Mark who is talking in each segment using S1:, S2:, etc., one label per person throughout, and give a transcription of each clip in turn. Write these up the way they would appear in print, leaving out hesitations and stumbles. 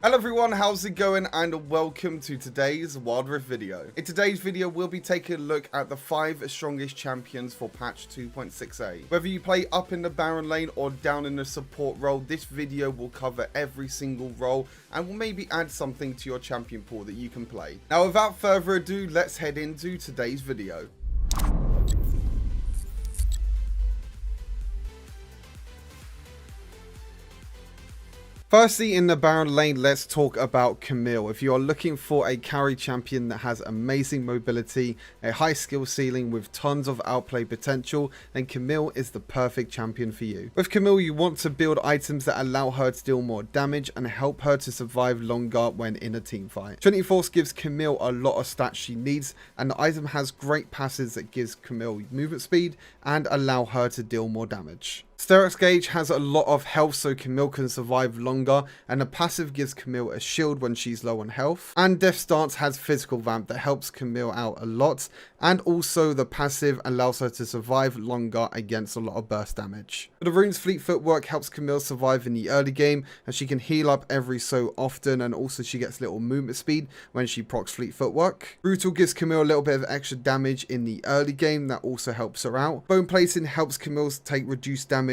S1: Hello everyone, how's it going, and welcome to today's Wild Rift video. In today's video, we'll be taking a look at the 5 strongest champions for patch 2.6a. Whether you play up in the Baron lane or down in the support role, this video will cover every single role and will maybe add something to your champion pool that you can play. Now without further ado, let's head into today's video. Firstly, in the Baron lane, let's talk about Camille. If you are looking for a carry champion that has amazing mobility, a high skill ceiling with tons of outplay potential, then Camille is the perfect champion for you. With Camille, you want to build items that allow her to deal more damage and help her to survive longer when in a team fight. Trinity Force gives Camille a lot of stats she needs, and the item has great passes that gives Camille movement speed and allow her to deal more damage. Sterak's Gauge has a lot of health so Camille can survive longer, and the passive gives Camille a shield when she's low on health. And Death Stance has physical vamp that helps Camille out a lot, and also the passive allows her to survive longer against a lot of burst damage. The rune's Fleet Footwork helps Camille survive in the early game, and she can heal up every so often, and also she gets little movement speed when she procs Fleet Footwork. Brutal gives Camille a little bit of extra damage in the early game that also helps her out. Bone Plating helps Camille take reduced damage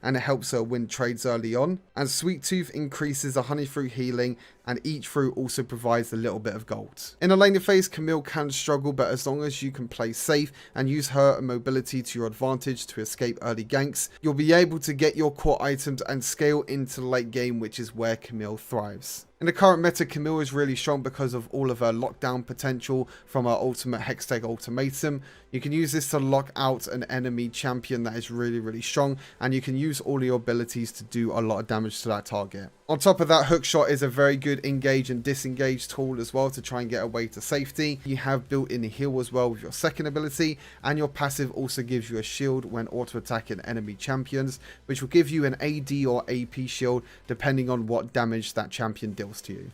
S1: and it helps her win trades early on, and Sweet Tooth increases the honey fruit healing, and each fruit also provides a little bit of gold. In a laning phase, Camille can struggle, but as long as you can play safe and use her mobility to your advantage to escape early ganks, you'll be able to get your core items and scale into the late game, which is where Camille thrives. In the current meta, Camille is really strong because of all of her lockdown potential from her ultimate Hextech Ultimatum. You can use this to lock out an enemy champion that is really strong, and you can use all your abilities to do a lot of damage to that target. On top of that, Hookshot is a very good engage and disengage tool as well to try and get away to safety. You have built-in heal as well with your second ability, and your passive also gives you a shield when auto-attacking enemy champions, which will give you an AD or AP shield depending on what damage that champion deals to you.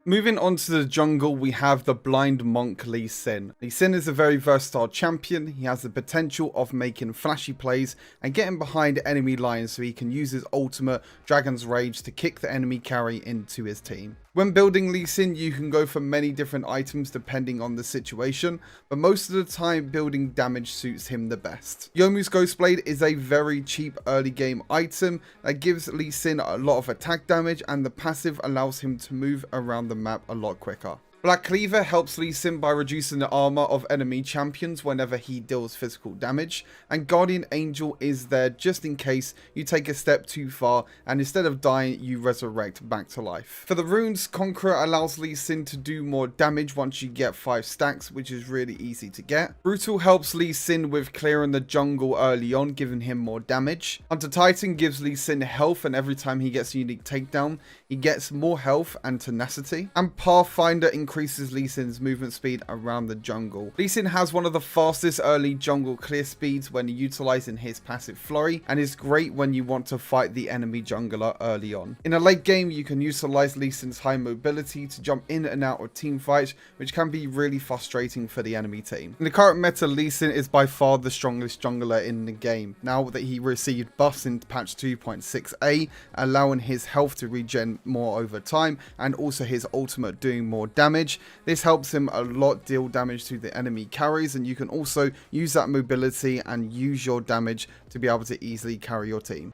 S1: Moving on to the jungle, we have the Blind Monk Lee Sin. Lee Sin is a very versatile champion. He has the potential of making flashy plays and getting behind enemy lines so he can use his ultimate Dragon's Rage to kick the enemy carry into his team. When building Lee Sin, you can go for many different items depending on the situation, but most of the time building damage suits him the best. Youmuu's Ghostblade is a very cheap early game item that gives Lee Sin a lot of attack damage, and the passive allows him to move around the map a lot quicker. Black Cleaver helps Lee Sin by reducing the armor of enemy champions whenever he deals physical damage, and Guardian Angel is there just in case you take a step too far and instead of dying you resurrect back to life. For the runes, Conqueror allows Lee Sin to do more damage once you get 5 stacks, which is really easy to get. Brutal helps Lee Sin with clearing the jungle early on, giving him more damage. Hunter Titan gives Lee Sin health, and every time he gets a unique takedown he gets more health and tenacity. And Pathfinder increases Lee Sin's movement speed around the jungle. Lee Sin has one of the fastest early jungle clear speeds when utilizing his passive flurry, and is great when you want to fight the enemy jungler early on. In a late game, you can utilize Lee Sin's high mobility to jump in and out of team fights, which can be really frustrating for the enemy team. In the current meta, Lee Sin is by far the strongest jungler in the game, now that he received buffs in patch 2.6a, allowing his health to regen more over time, and also his ultimate doing more damage. This helps him a lot deal damage to the enemy carries, and you can also use that mobility and use your damage to be able to easily carry your team.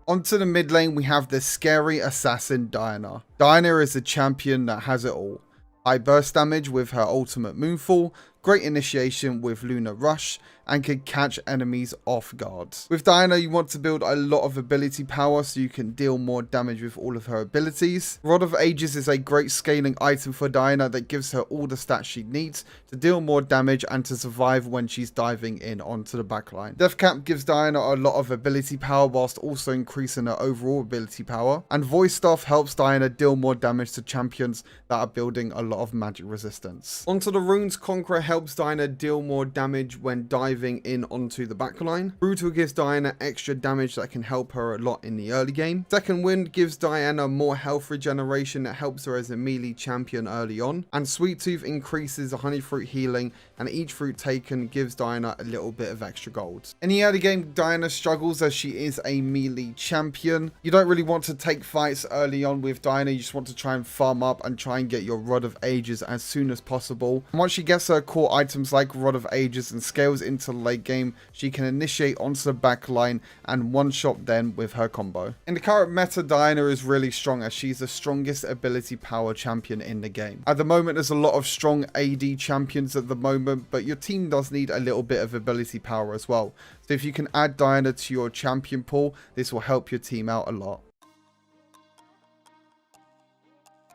S1: Onto the mid lane, we have the scary assassin Diana. Diana is a champion that has it all. High burst damage with her ultimate Moonfall, great initiation with Lunar Rush, and can catch enemies off guard. With Diana, you want to build a lot of ability power so you can deal more damage with all of her abilities. Rod of Ages is a great scaling item for Diana that gives her all the stats she needs to deal more damage and to survive when she's diving in onto the backline. Death Cap gives Diana a lot of ability power whilst also increasing her overall ability power. And Voice Staff helps Diana deal more damage to champions that are building a lot of magic resistance. Onto the runes, Conqueror helps Diana deal more damage when diving in onto the backline. Brutal gives Diana extra damage that can help her a lot in the early game. Second Wind gives Diana more health regeneration that helps her as a melee champion early on. And Sweet Tooth increases the honey fruit healing, and each fruit taken gives Diana a little bit of extra gold. In the early game, Diana struggles as she is a melee champion. You don't really want to take fights early on with Diana. You just want to try and farm up and try and get your Rod of Ages as soon as possible. And once she gets her core items like Rod of Ages and scales into the late game, she can initiate onto the back line and one-shot them with her combo. In the current meta, Diana is really strong as she's the strongest ability power champion in the game. At the moment, there's a lot of strong AD champions at the moment, but your team does need a little bit of ability power as well. So if you can add Diana to your champion pool, this will help your team out a lot.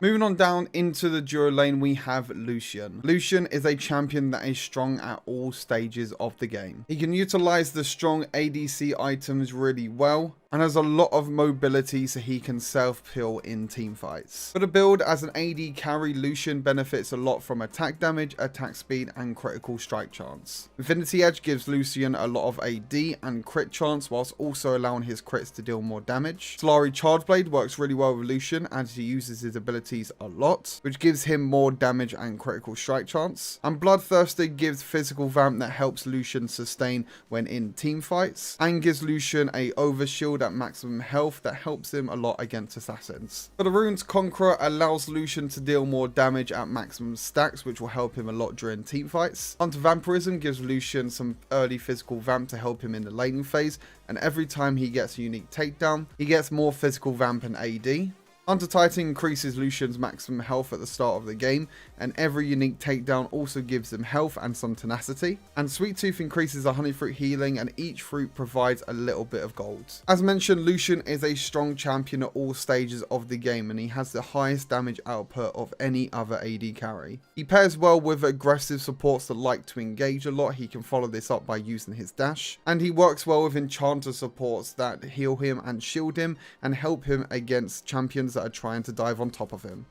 S1: Moving on down into the duo lane, we have Lucian. Lucian is a champion that is strong at all stages of the game. He can utilize the strong ADC items really well, and has a lot of mobility so he can self-heal in team fights. For the build, as an AD carry, Lucian benefits a lot from attack damage, attack speed, and critical strike chance. Infinity Edge gives Lucian a lot of AD and crit chance, whilst also allowing his crits to deal more damage. Solari Charge Blade works really well with Lucian as he uses his abilities a lot, which gives him more damage and critical strike chance. And Bloodthirsty gives physical vamp that helps Lucian sustain when in team fights, and gives Lucian a overshield at maximum health that helps him a lot against assassins. For the runes, Conqueror allows Lucian to deal more damage at maximum stacks, which will help him a lot during team fights. Hunter Vampirism gives Lucian some early physical vamp to help him in the laning phase, and every time he gets a unique takedown, he gets more physical vamp and AD. Hunter Titan increases Lucian's maximum health at the start of the game, and every unique takedown also gives him health and some tenacity. And Sweet Tooth increases the honey fruit healing, and each fruit provides a little bit of gold. As mentioned, Lucian is a strong champion at all stages of the game, and he has the highest damage output of any other AD carry. He pairs well with aggressive supports that like to engage a lot. He can follow this up by using his dash, and he works well with enchanter supports that heal him and shield him and help him against champions that are trying to dive on top of him.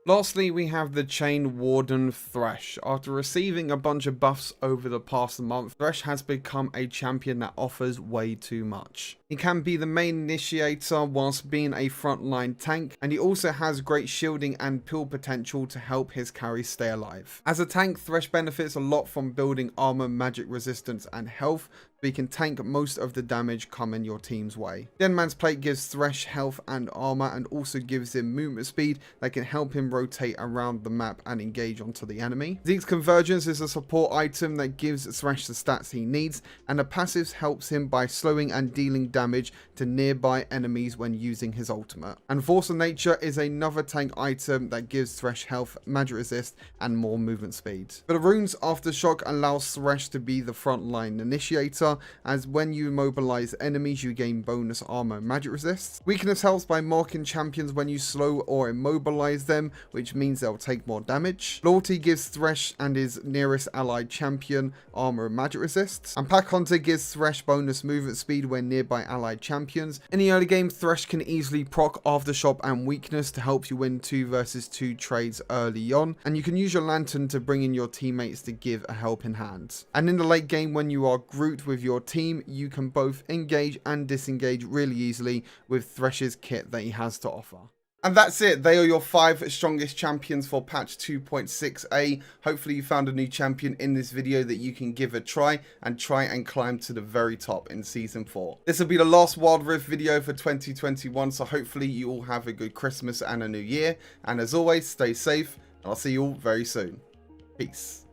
S1: Lastly, we have the Chain Warden Thrash. After receiving a bunch of buffs over the past month, Thrash has become a champion that offers way too much. He can be the main initiator whilst being a frontline tank, and he also has great shielding and peel potential to help his carry stay alive. As a tank, Thrash benefits a lot from building armor, magic resistance, and health, so he can tank most of the damage coming your team's way. Dead Man's Plate gives Thrash health and armor, and also gives him movement speed that can help him rotate around the map and engage onto the enemy. Zeke's Convergence is a support item that gives Thrash the stats he needs, and the passives helps him by slowing and dealing damage to nearby enemies when using his ultimate. And Force of Nature is another tank item that gives Thrash health, magic resist, and more movement speed. For the runes, Aftershock allows Thrash to be the frontline initiator, as when you immobilize enemies you gain bonus armor and magic resist. Weakness helps by marking champions when you slow or immobilize them, which means they'll take more damage. Loyalty gives Thrash and his nearest allied champion armor and magic resist. And Pack Hunter gives Thrash bonus movement speed when nearby allied champions. In the early game, Thrash can easily proc Aftershock and Weakness to help you win 2 versus 2 trades early on, and you can use your Lantern to bring in your teammates to give a helping hand. And in the late game, when you are Groot with your team, you can both engage and disengage really easily with Thrash's kit that he has to offer. And that's it. They are your 5 strongest champions for patch 2.6a. Hopefully you found a new champion in this video that you can give a try and climb to the very top in season 4. This will be the last Wild Rift video for 2021, so hopefully you all have a good Christmas and a new year. And as always, stay safe, and I'll see you all very soon. Peace.